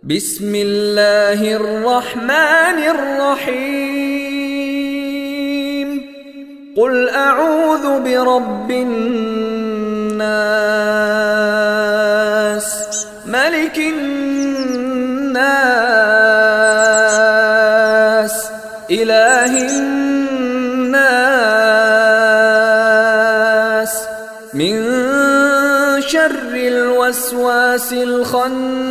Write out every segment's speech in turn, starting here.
بسم الله الرحمن الرحيم قل أعوذ برب الناس ملك الناس إله الناس من شر الوسواس الخناس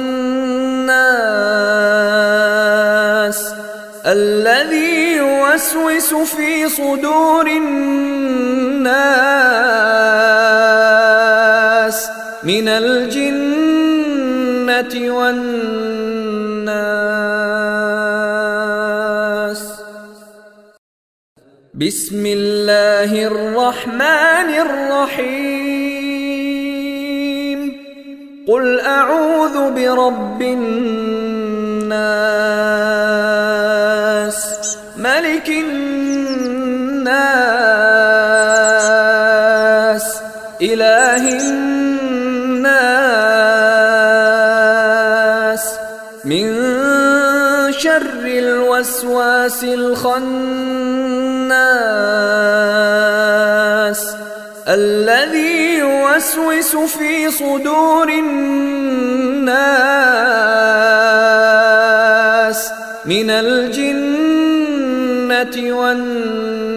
الذي يوسوس في صدور الناس من الجنة والناس. بسم الله الرحمن الرحيم قل أعوذ برب الناس ملك الناس إله الناس من شر الوسواس الخناس الذي يوسوس في صدور الناس من الجنة والناس.